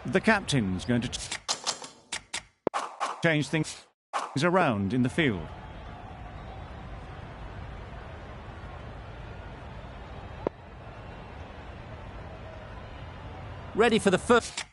The captain's going to change things around in the field. Ready for the first.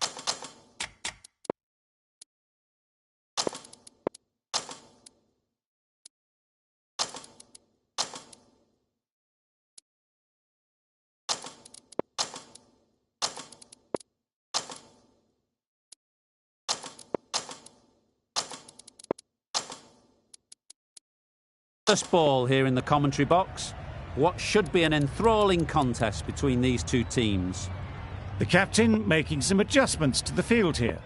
First ball here in the commentary box. What should be an enthralling contest between these two teams. The captain making some adjustments to the field here.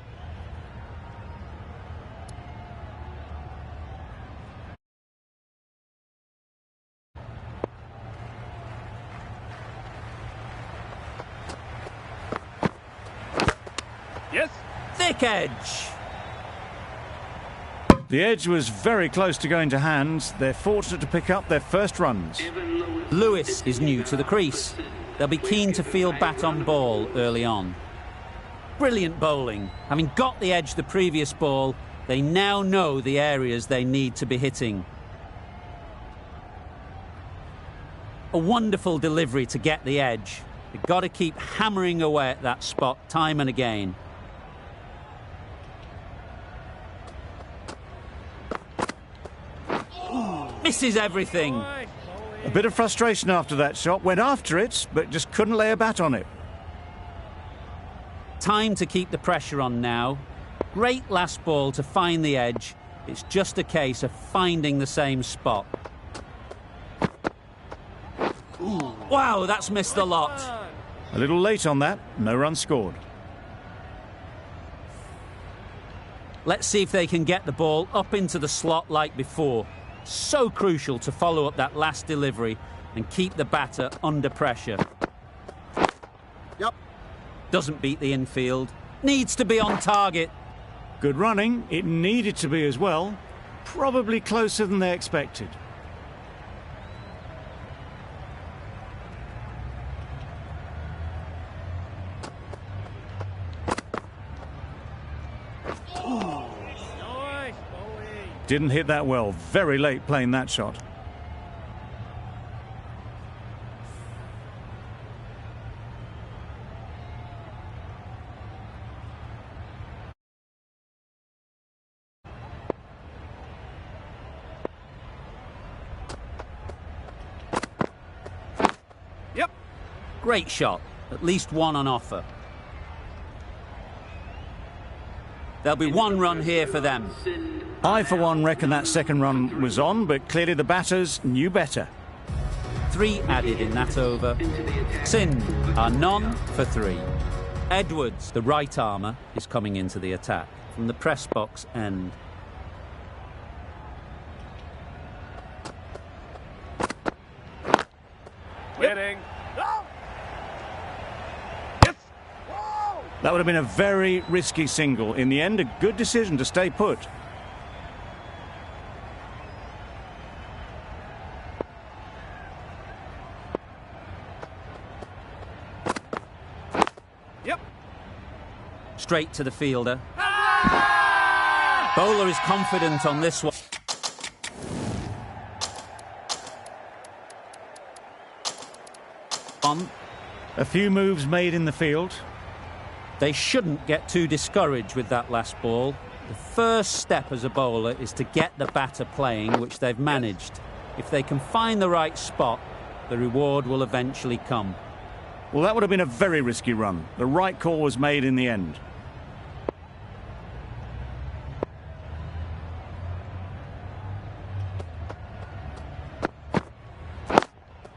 Yes. Thick edge. The edge was very close to going to hands. They're fortunate to pick up their first runs. Lewis is new to the crease. They'll be keen to field bat on ball early on. Brilliant bowling. Having got the edge the previous ball, they now know the areas they need to be hitting. A wonderful delivery to get the edge. They've got to keep hammering away at that spot time and again. Misses everything. A bit of frustration after that shot. Went after it, but just couldn't lay a bat on it. Time to keep the pressure on now. Great last ball to find the edge. It's just a case of finding the same spot. Wow, that's missed the lot. A little late on that. No run scored. Let's see if they can get the ball up into the slot like before. So crucial to follow up that last delivery and keep the batter under pressure. Yep. Doesn't beat the infield. Needs to be on target. Good running. It needed to be as well. Probably closer than they expected. Didn't hit that well. Very late playing that shot. Yep. Great shot. At least one on offer. There'll be one run here for them. I, for one, reckon that second run was on, but clearly the batters knew better. 3 added in that over. Sindh are none for 3. Edwards, the right armour, is coming into the attack from the press box end. Winning. That would have been a very risky single. In the end, a good decision to stay put. Yep. Straight to the fielder. Bowler is confident on this one. A few moves made in the field. They shouldn't get too discouraged with that last ball. The first step as a bowler is to get the batter playing, which they've managed. If they can find the right spot, the reward will eventually come. Well, that would have been a very risky run. The right call was made in the end.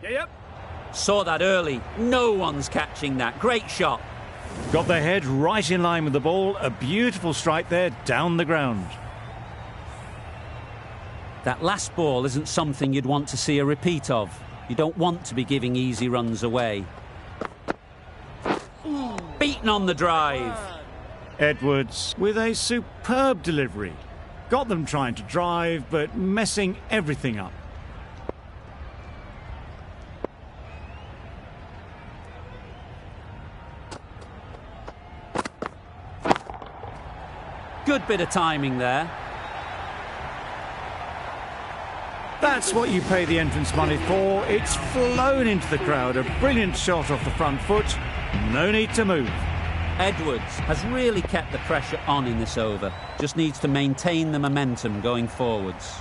Yep. Saw that early. No one's catching that. Great shot. Got their head right in line with the ball. A beautiful strike there down the ground. That last ball isn't something you'd want to see a repeat of. You don't want to be giving easy runs away. Beaten on the drive. Edwards with a superb delivery. Got them trying to drive, but messing everything up. Good bit of timing there. That's what you pay the entrance money for. It's flown into the crowd. A brilliant shot off the front foot. No need to move. Edwards has really kept the pressure on in this over. Just needs to maintain the momentum going forwards.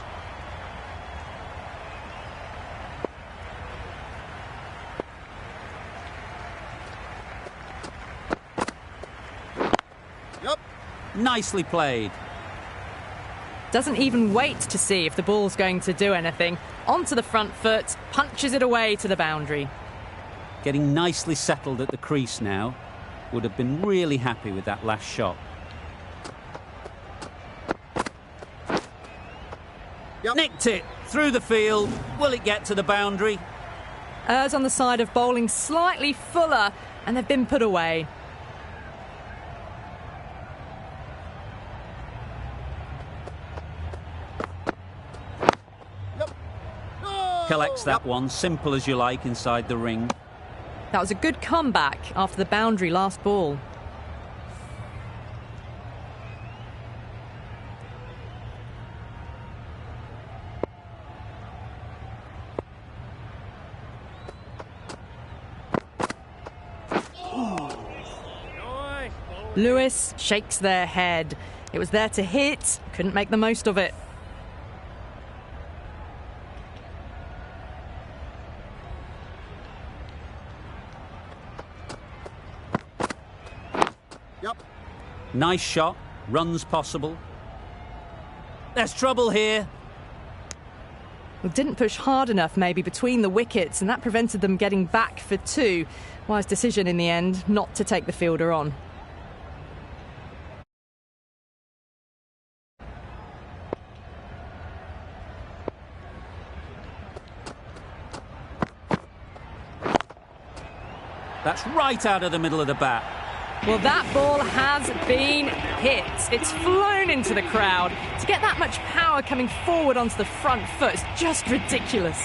Yep. Nicely played. Doesn't even wait to see if the ball's going to do anything. Onto the front foot, punches it away to the boundary. Getting nicely settled at the crease now. Would have been really happy with that last shot. Yep. Nicked it through the field. Will it get to the boundary? Errs on the side of bowling slightly fuller, and they've been put away. Yep. No! Collects that one, simple as you like, inside the ring. That was a good comeback after the boundary last ball. Lewis shakes their head. It was there to hit, couldn't make the most of it. Yep. Nice shot, runs possible. There's trouble here. Well, didn't push hard enough maybe between the wickets, and that prevented them getting back for two. Wise decision in the end not to take the fielder on. That's right out of the middle of the bat. Well, that ball has been hit. It's flown into the crowd. To get that much power coming forward onto the front foot is just ridiculous.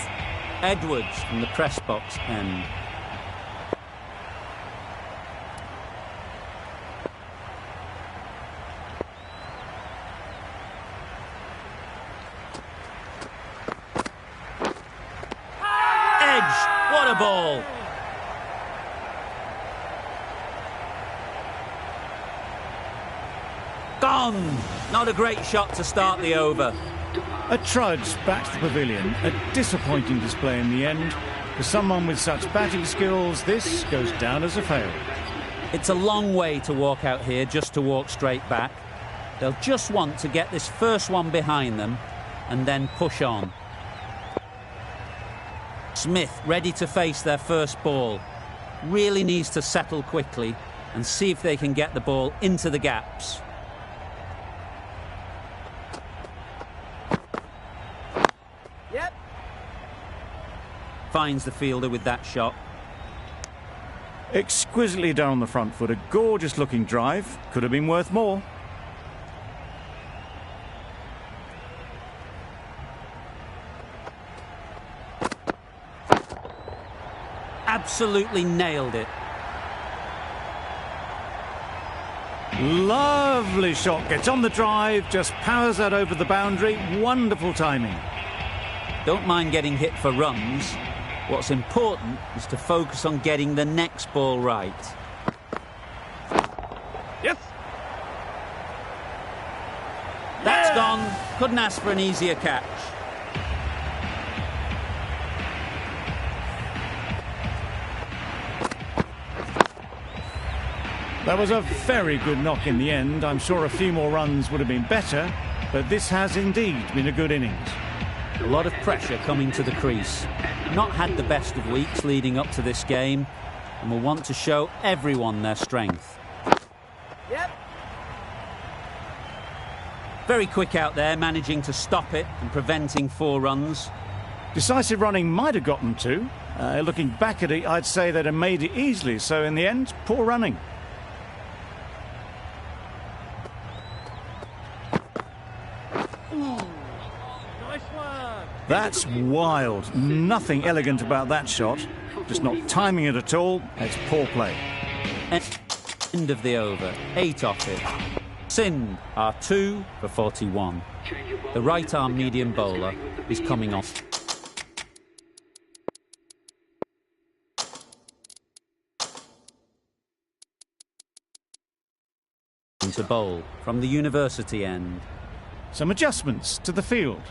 Edwards from the press box end. Edge, what a ball. Gone! Not a great shot to start the over. A trudge back to the pavilion. A disappointing display in the end. For someone with such batting skills, this goes down as a fail. It's a long way to walk out here just to walk straight back. They'll just want to get this first one behind them and then push on. Smith ready to face their first ball. Really needs to settle quickly and see if they can get the ball into the gaps. Finds the fielder with that shot. Exquisitely done on the front foot. A gorgeous looking drive. Could have been worth more. Absolutely nailed it. Lovely shot. Gets on the drive. Just powers that over the boundary. Wonderful timing. Don't mind getting hit for runs. What's important is to focus on getting the next ball right. Yes. That's gone. Couldn't ask for an easier catch. That was a very good knock in the end. I'm sure a few more runs would have been better, but this has indeed been a good innings. A lot of pressure coming to the crease. Not had the best of weeks leading up to this game, and will want to show everyone their strength. Yep. Very quick out there, managing to stop it and preventing 4 runs. Decisive running might have gotten 2. Looking back at it, I'd say they'd have made it easily. So in the end, poor running. That's wild. Nothing elegant about that shot. Just not timing it at all. It's poor play. End of the over. 8 off it. Sindh are 2 for 41. The right-arm medium bowler is coming off. To bowl from the university end. Some adjustments to the field.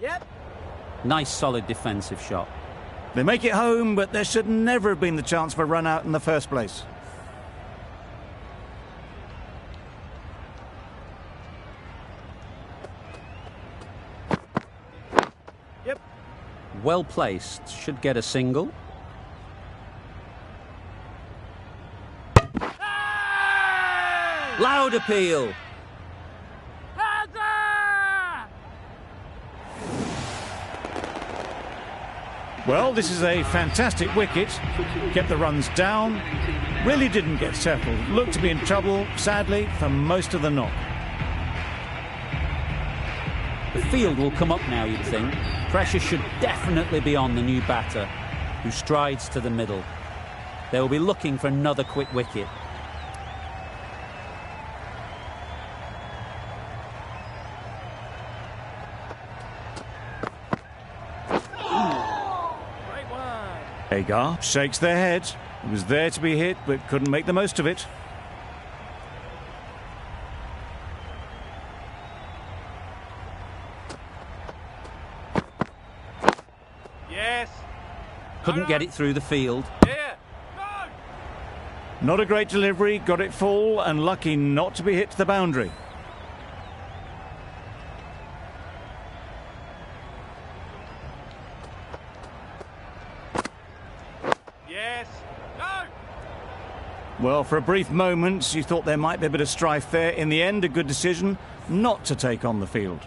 Yep. Nice solid defensive shot. They make it home, but there should never have been the chance for a run out in the first place. Yep. Well placed, should get a single. Loud appeal. Well, this is a fantastic wicket. Kept the runs down. Really didn't get settled. Looked to be in trouble, sadly, for most of the knock. The field will come up now, you'd think. Pressure should definitely be on the new batter, who strides to the middle. They will be looking for another quick wicket. Agar shakes their head. It was there to be hit, but couldn't make the most of it. Yes. Couldn't get it through the field. Yeah. Go. Not a great delivery, got it full, and lucky not to be hit to the boundary. Yes. Go. Well, for a brief moment, you thought there might be a bit of strife there. In the end, a good decision not to take on the field.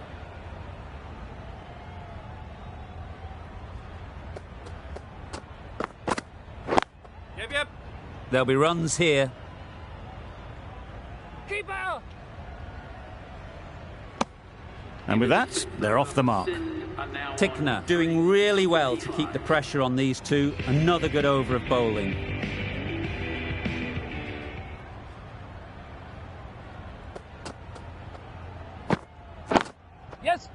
Yep, yep. There'll be runs here. Keep out. And with that, they're off the mark. Tickner doing really well to keep the pressure on these two. Another good over of bowling. Yes.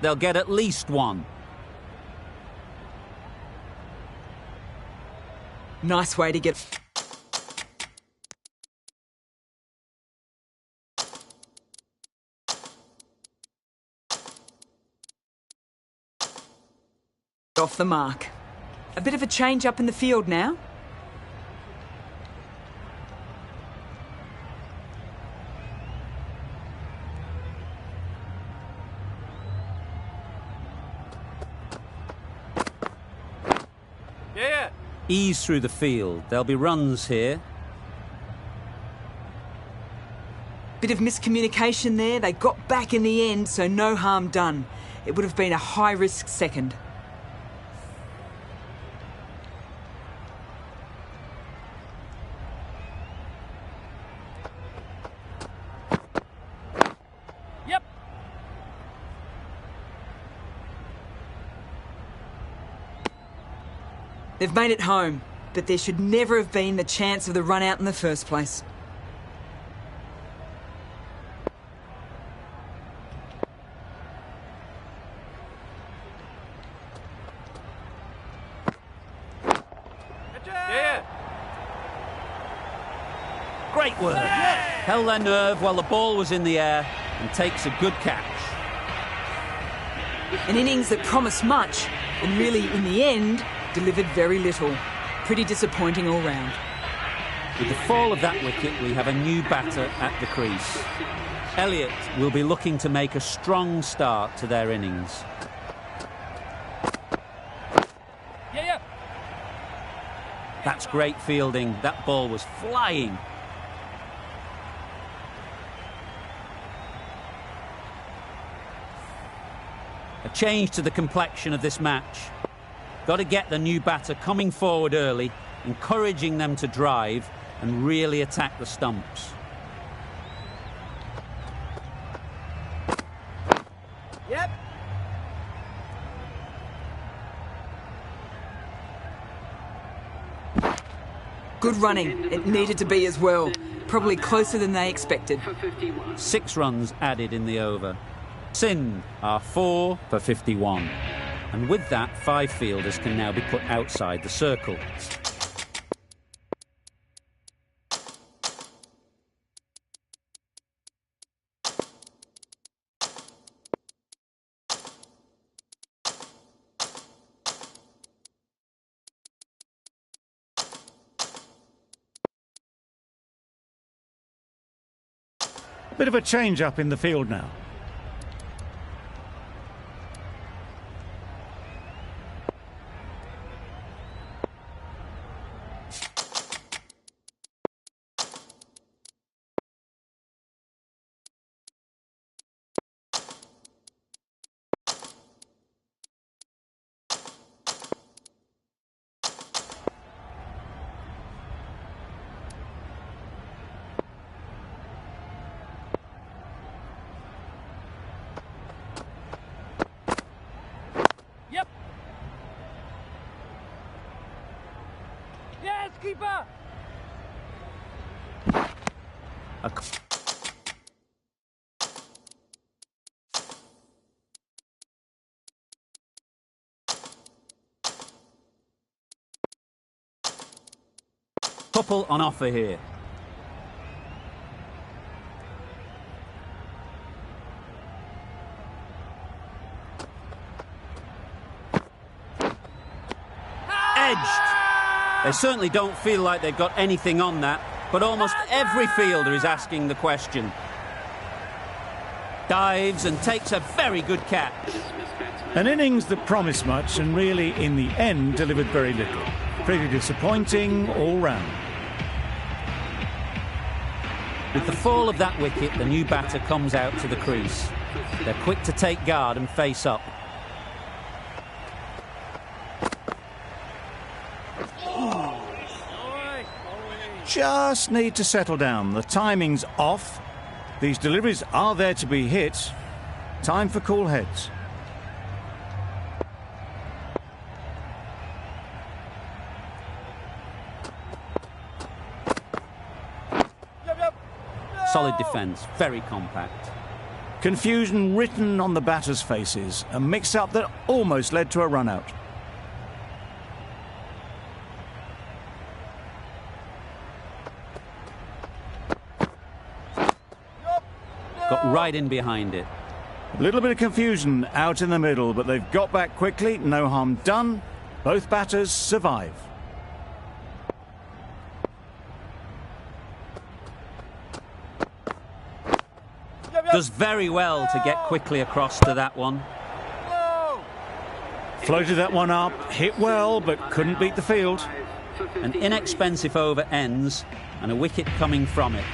They'll get at least one. Nice way to get... off the mark. A bit of a change up in the field now. Yeah. Ease through the field. There'll be runs here. Bit of miscommunication there. They got back in the end, so no harm done. It would have been a high-risk second. Yep. They've made it home, but there should never have been the chance of the run out in the first place. Yeah. Great work. Held their nerve while the ball was in the air and takes a good catch. An innings that promised much and really, in the end, delivered very little. Pretty disappointing all round. With the fall of that wicket, we have a new batter at the crease. Elliott will be looking to make a strong start to their innings. Yeah. That's great fielding. That ball was flying. A change to the complexion of this match. Got to get the new batter coming forward early, encouraging them to drive and really attack the stumps. Yep. Good running. It needed to be as well. Probably closer than they expected. 6 runs added in the over. Sindh are 4 for 51. And with that, 5 fielders can now be put outside the circle. Bit of a change-up in the field now. Yep. Yes, keeper. Couple on offer here. Edged. They certainly don't feel like they've got anything on that, but almost every fielder is asking the question. Dives and takes a very good catch. An innings that promised much and really, in the end, delivered very little. Pretty disappointing all round. With the fall of that wicket, the new batter comes out to the crease. They're quick to take guard and face up. Just need to settle down. The timing's off. These deliveries are there to be hit. Time for cool heads. Solid defence, very compact. Confusion written on the batters' faces. A mix-up that almost led to a run-out. Got right in behind it. A little bit of confusion out in the middle, but they've got back quickly. No harm done. Both batters survive. Does very well to get quickly across to that one. Floated that one up, hit well, but couldn't beat the field. An inexpensive over ends and a wicket coming from it.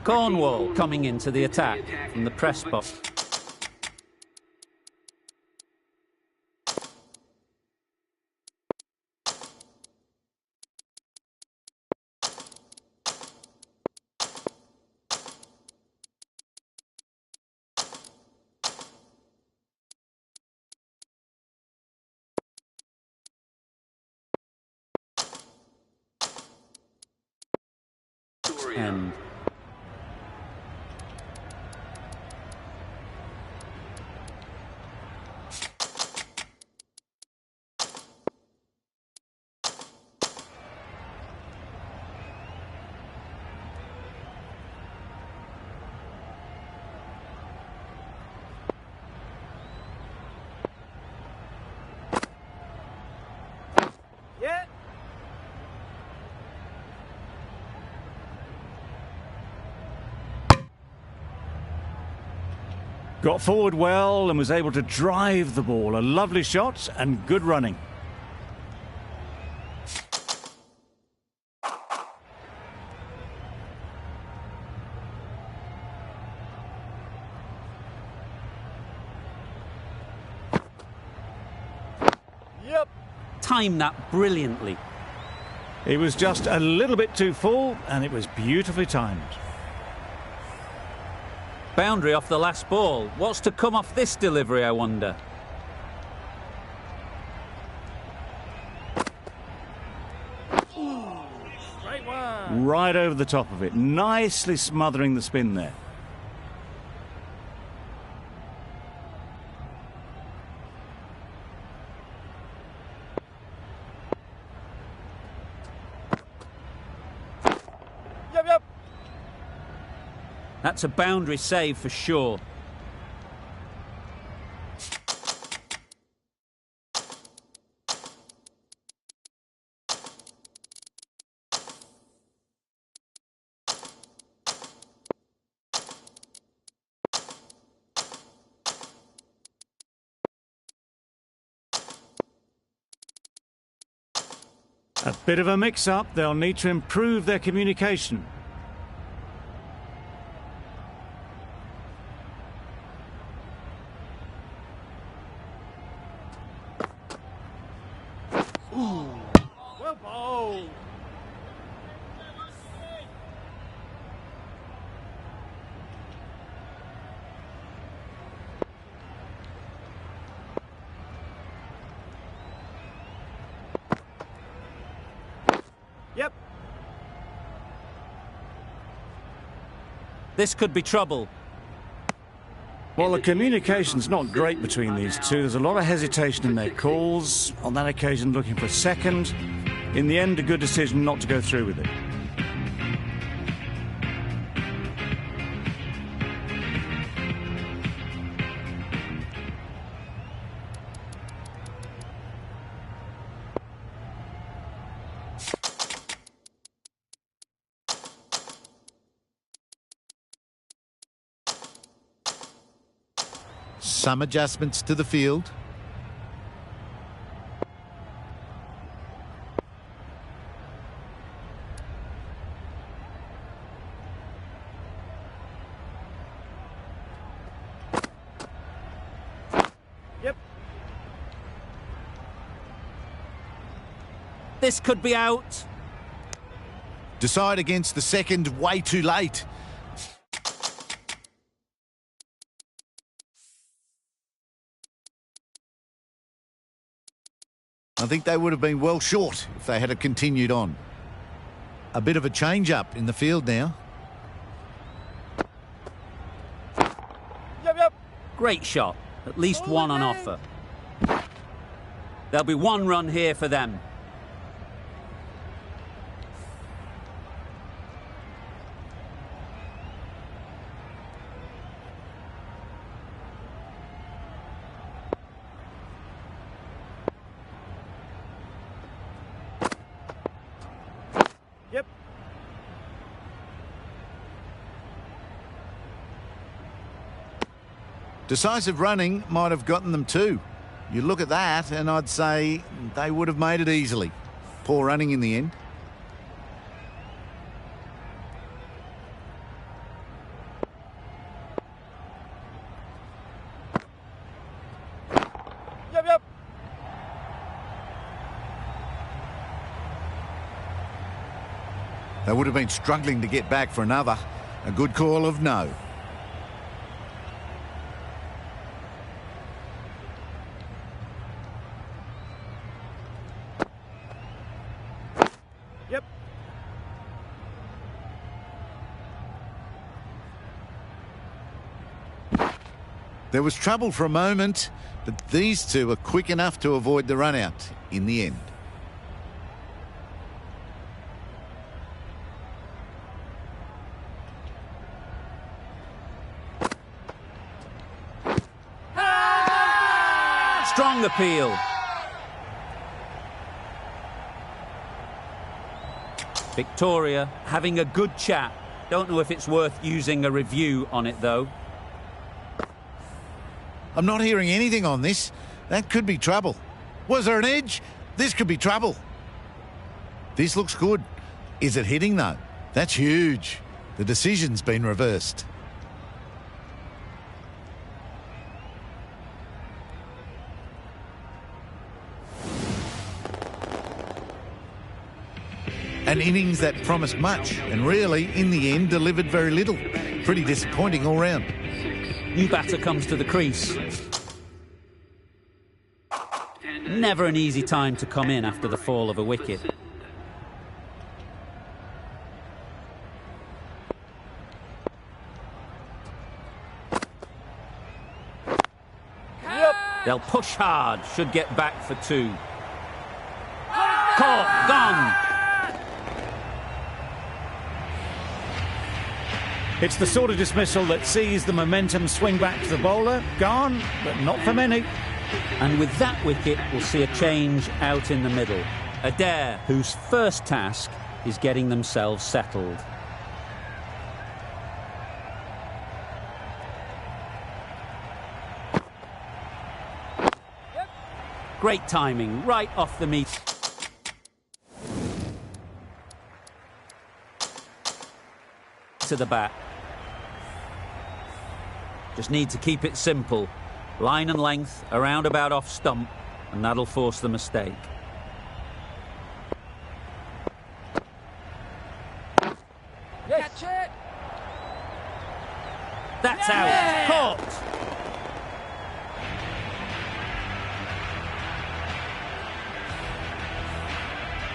Cornwall coming into the attack from the press box. And Got forward well and was able to drive the ball. A lovely shot and good running. Yep. Timed that brilliantly. It was just a little bit too full and it was beautifully timed. Boundary off the last ball. What's to come off this delivery, I wonder? Straight one. Right over the top of it, nicely smothering the spin there. Yep, yep. That's a boundary save for sure. A bit of a mix-up. They'll need to improve their communication. Well bowled. Yep. This could be trouble. Well, the communication's not great between these two. There's a lot of hesitation in their calls. On that occasion, looking for a second. In the end, a good decision not to go through with it. Some adjustments to the field. Yep. This could be out. Decide against the second way too late. I think they would have been well short if they had continued on. A bit of a change-up in the field now. Yep, yep. Great shot. At least one on offer. There'll be one run here for them. Yep. Decisive running might have gotten them too. You look at that and I'd say they would have made it easily. Poor running in the end. Yep, yep. They would have been struggling to get back for another. A good call of no. Yep. There was trouble for a moment, but these two are quick enough to avoid the run-out in the end. Strong appeal. Victoria having a good chat. Don't know if it's worth using a review on it though. I'm not hearing anything on this. That could be trouble. Was there an edge? This could be trouble. This looks good. Is it hitting though? That's huge. The decision's been reversed. An innings that promised much and really, in the end, delivered very little. Pretty disappointing all round. New batter comes to the crease. Never an easy time to come in after the fall of a wicket. They'll push hard, should get back for 2. Caught, gone. It's the sort of dismissal that sees the momentum swing back to the bowler. Gone, but not for many. And with that wicket, we'll see a change out in the middle. Adair, whose first task is getting themselves settled. Great timing, right off the meat. To the bat. Just need to keep it simple. Line and length, a roundabout off stump, and that'll force the mistake. Catch it! That's out. Caught.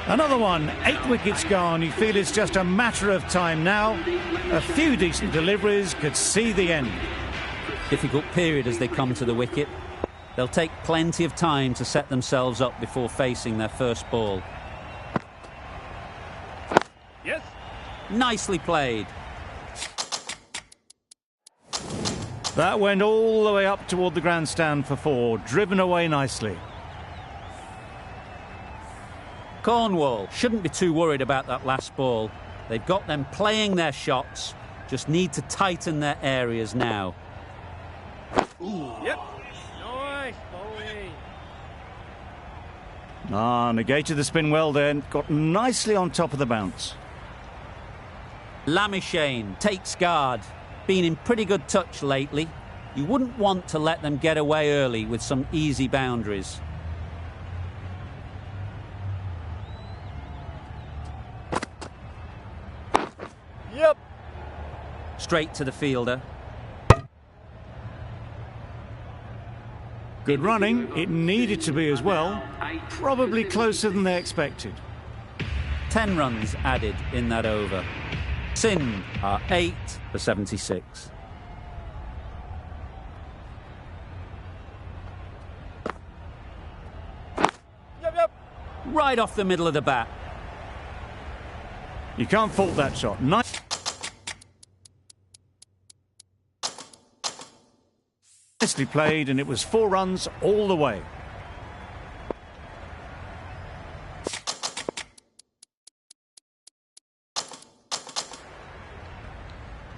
Another one, 8 wickets gone. You feel it's just a matter of time now. A few decent deliveries could see the end. Difficult period as they come to the wicket. They'll take plenty of time to set themselves up before facing their first ball. Yes. Nicely played. That went all the way up toward the grandstand for 4, driven away nicely. Cornwall shouldn't be too worried about that last ball. They've got them playing their shots, just need to tighten their areas now. Yep. Nice bowling. Negated the spin well there, got nicely on top of the bounce. Lamishane takes guard. Been in pretty good touch lately. You wouldn't want to let them get away early with some easy boundaries. Yep. Straight to the fielder. Good running, it needed to be as well. Probably closer than they expected. 10 runs added in that over. Sindh are 8 for 76. Yep. Right off the middle of the bat. You can't fault that shot. Nicely played, and it was 4 runs all the way.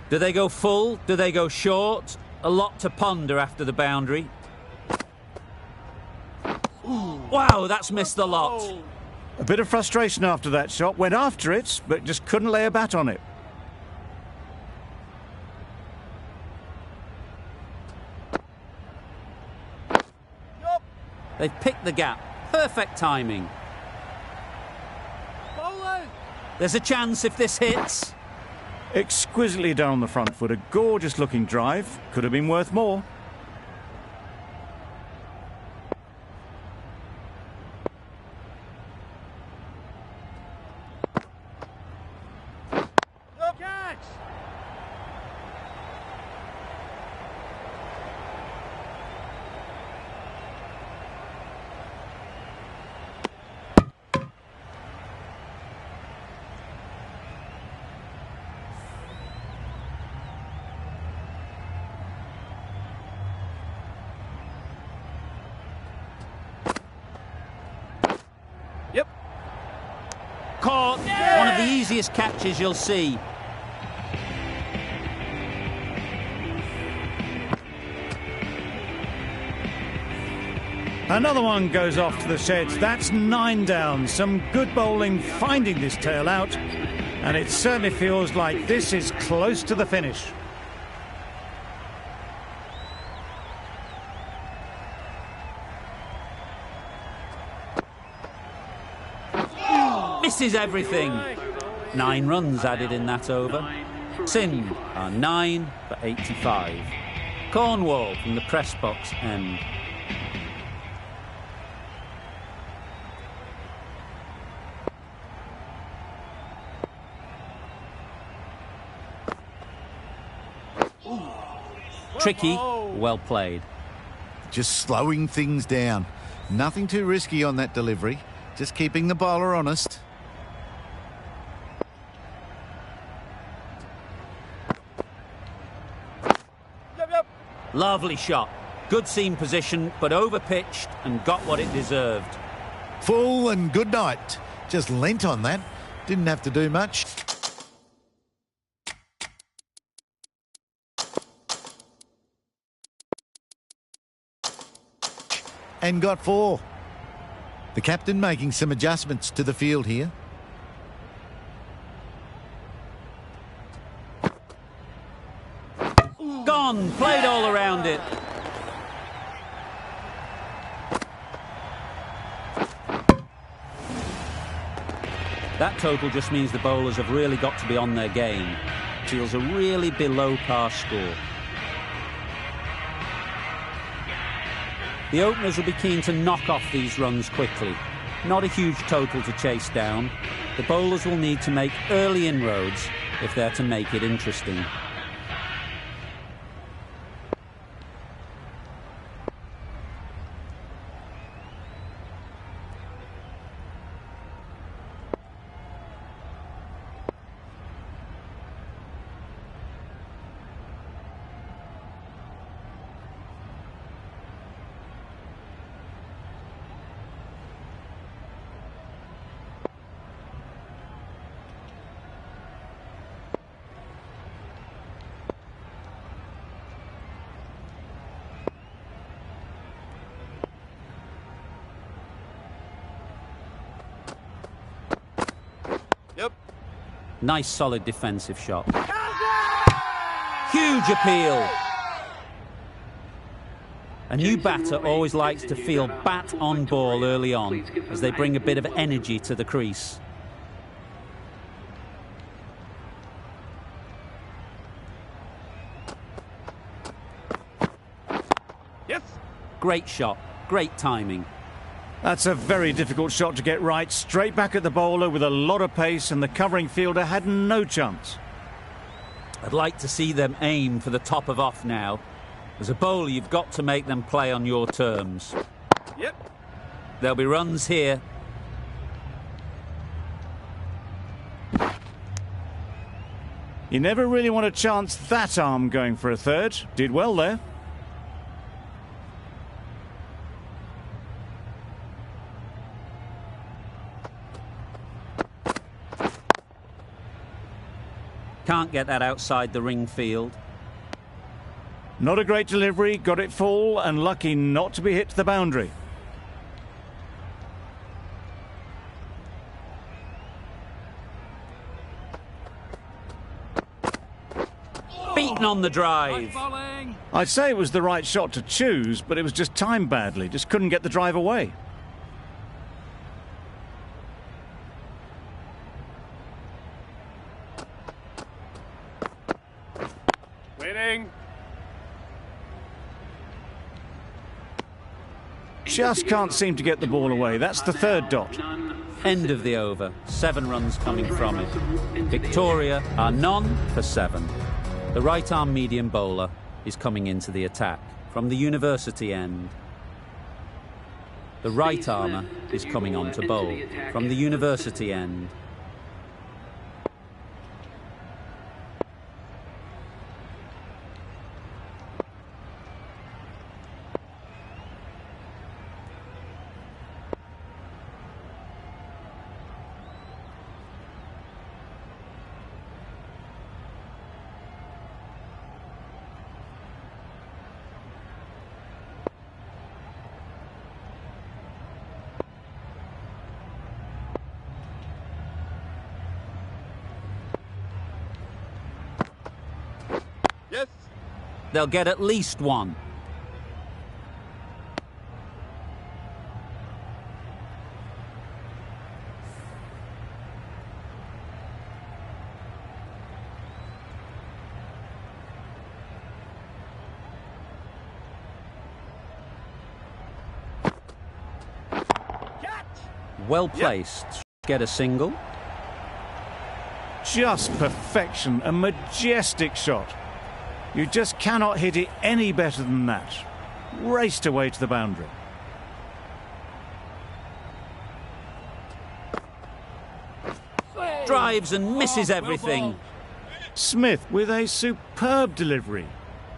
Do they go full? Do they go short? A lot to ponder after the boundary. Wow, that's missed the lot. A bit of frustration after that shot. Went after it, but just couldn't lay a bat on it. They've picked the gap. Perfect timing. Bowling. There's a chance if this hits. Exquisitely done on the front foot. A gorgeous looking drive. Could have been worth more. No catch. Yep. Caught. One of the easiest catches you'll see. Another one goes off to the sheds. That's 9 down. Some good bowling finding this tail out. And it certainly feels like this is close to the finish. Misses everything. 9 runs added in that over. Sindh are 9 for 85. Cornwall from the press box end. Tricky, well played. Just slowing things down. Nothing too risky on that delivery. Just keeping the bowler honest. Lovely shot. Good seam position, but over-pitched and got what it deserved. Full and good night. Just leant on that. Didn't have to do much. And got 4. The captain making some adjustments to the field here. Gone, played all around it. That total just means the bowlers have really got to be on their game. Feels a really below par score. The openers will be keen to knock off these runs quickly. Not a huge total to chase down. The bowlers will need to make early inroads if they're to make it interesting. Nice solid defensive shot. Huge appeal. A new batter always likes to feel bat on ball early on as they bring a bit of energy to the crease. Yes. Great shot, great timing. That's a very difficult shot to get right. Straight back at the bowler with a lot of pace, and the covering fielder had no chance. I'd like to see them aim for the top of off now. As a bowler, you've got to make them play on your terms. Yep. There'll be runs here. You never really want to chance that arm going for a third. Did well there. Can't get that outside the ring field. Not a great delivery, got it full and lucky not to be hit to the boundary. Beaten on the drive. I'd say it was the right shot to choose, but it was just timed badly. Just couldn't get the drive away. Waiting. Just can't seem to get the ball away. That's the third dot. End of the over. 7 runs coming from it. Victoria are none for 7. The right-arm medium bowler is coming into the attack from the university end. The right-armer is coming on to bowl from the university end. they'll get at least one. Well placed. Get a single. Just perfection, a majestic shot. You just cannot hit it any better than that. Raced away to the boundary. Drives and misses everything. Smith with a superb delivery.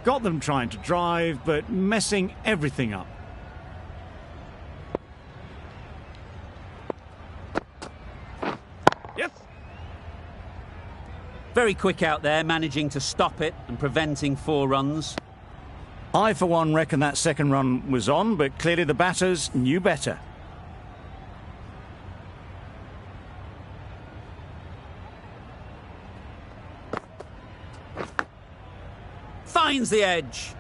Got them trying to drive, but messing everything up. Yes. Very quick out there, managing to stop it and preventing 4 runs. I, for one, reckon that second run was on, but clearly the batters knew better. Finds the edge.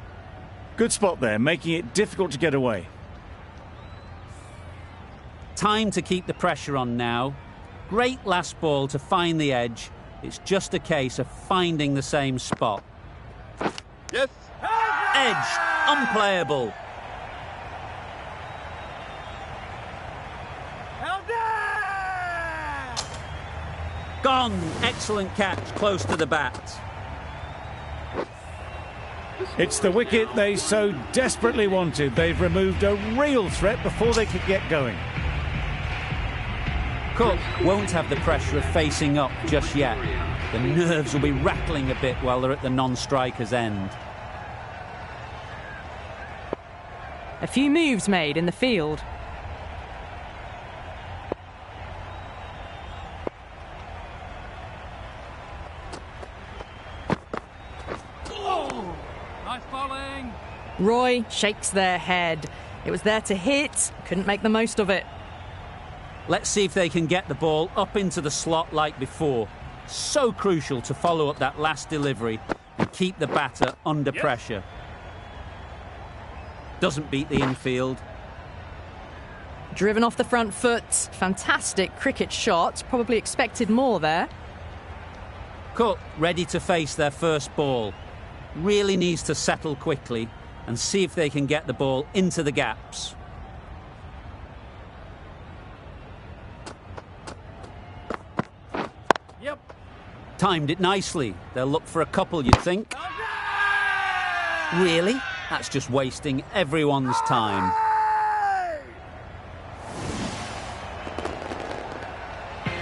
Good spot there, making it difficult to get away. Time to keep the pressure on now. Great last ball to find the edge. It's just a case of finding the same spot. Yes. Edge, unplayable. Gone. Excellent catch, close to the bat. It's the wicket they so desperately wanted. They've removed a real threat before they could get going. Cook won't have the pressure of facing up just yet. The nerves will be rattling a bit while they're at the non-striker's end. A few moves made in the field. Nice bowling. Roy shakes their head. It was there to hit, couldn't make the most of it. Let's see if they can get the ball up into the slot like before. So crucial to follow up that last delivery and keep the batter under pressure. Doesn't beat the infield. Driven off the front foot. Fantastic cricket shot. Probably expected more there. Cook ready to face their first ball. Really needs to settle quickly and see if they can get the ball into the gaps. Yep. Timed it nicely. They'll look for a couple, you'd think. Really? That's just wasting everyone's time.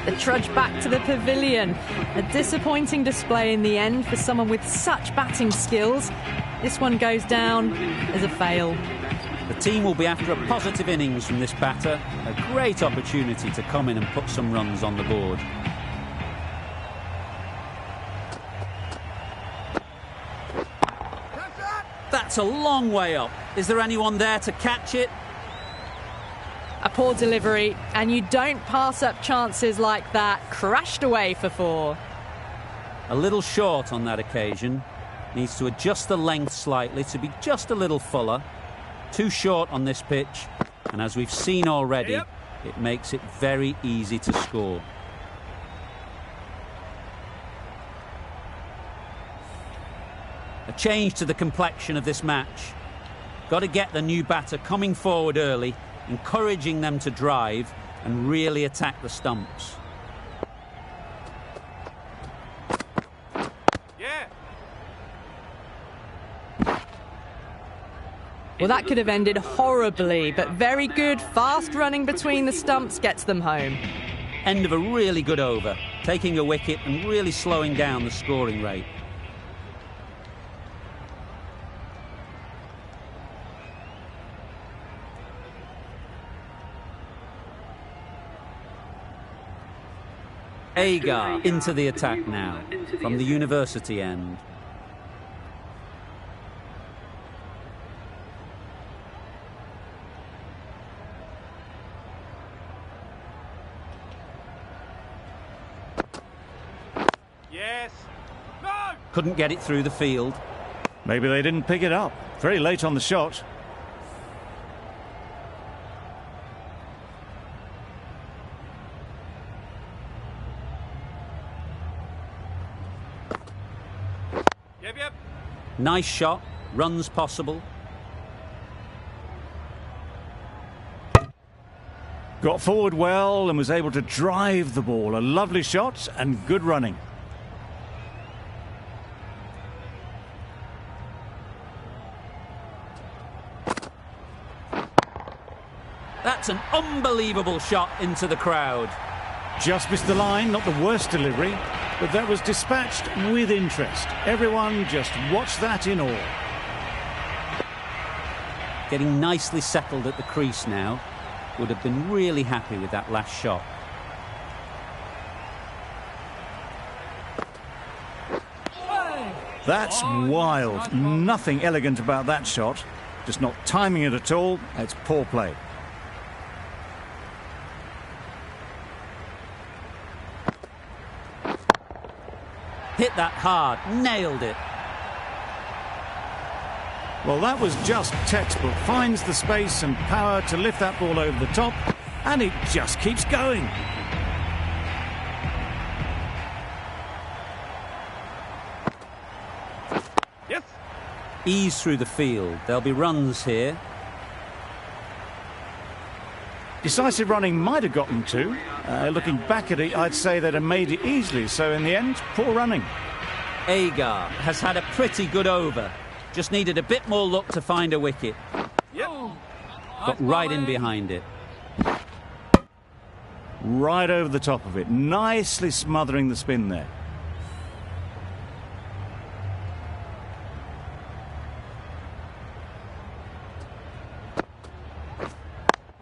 The trudge back to the pavilion. A disappointing display in the end for someone with such batting skills. This one goes down as a fail. The team will be after a positive innings from this batter. A great opportunity to come in and put some runs on the board. That's a long way up. Is there anyone there to catch it? A poor delivery, and you don't pass up chances like that. Crashed away for 4. A little short on that occasion. Needs to adjust the length slightly to be just a little fuller. Too short on this pitch, and as we've seen already, it makes it very easy to score. A change to the complexion of this match. Got to get the new batter coming forward early, encouraging them to drive and really attack the stumps. Yeah. Well, that could have ended horribly, but very good. Fast running between the stumps gets them home. End of a really good over, taking a wicket and really slowing down the scoring rate. Agar into the attack now, from the university end. Yes. No. Couldn't get it through the field. Maybe they didn't pick it up. Very late on the shot. Yep. Nice shot. Runs possible. Got forward well and was able to drive the ball. A lovely shot and good running. That's an unbelievable shot into the crowd. Just missed the line, not the worst delivery, but that was dispatched with interest. Everyone just watched that in awe. Getting nicely settled at the crease now. Would have been really happy with that last shot. That's wild. Nothing elegant about that shot. Just not timing it at all. It's poor play. Hit that hard. Nailed it. Well, that was just textbook. Finds the space and power to lift that ball over the top, and it just keeps going. Yes. Ease through the field. There'll be runs here. Decisive running might have gotten two. Looking back at it, I'd say they'd have made it easily. So in the end, poor running. Agar has had a pretty good over. Just needed a bit more luck to find a wicket. Yep. Got right in behind it. Right over the top of it. Nicely smothering the spin there.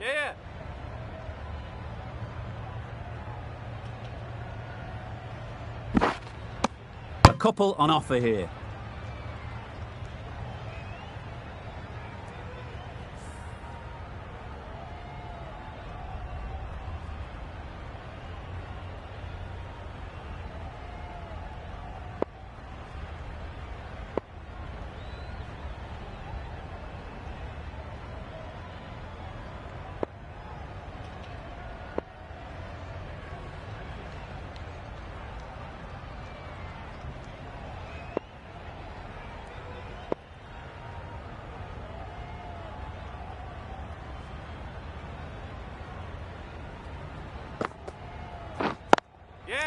Yeah. A couple on offer here.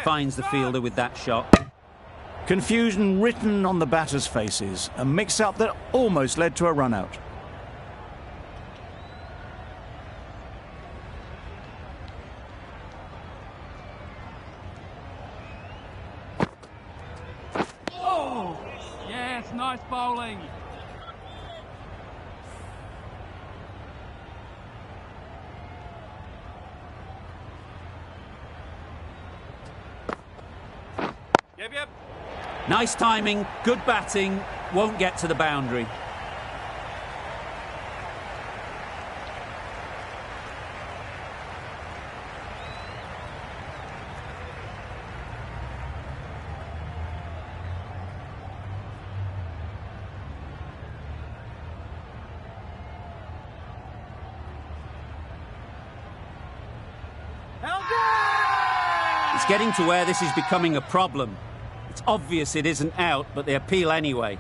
Finds the fielder with that shot. Confusion written on the batters' faces. A mix-up that almost led to a run-out. Oh, yes, nice bowling. Yep. Nice timing, good batting, won't get to the boundary. It's getting to where this is becoming a problem. It's obvious it isn't out, but they appeal anyway.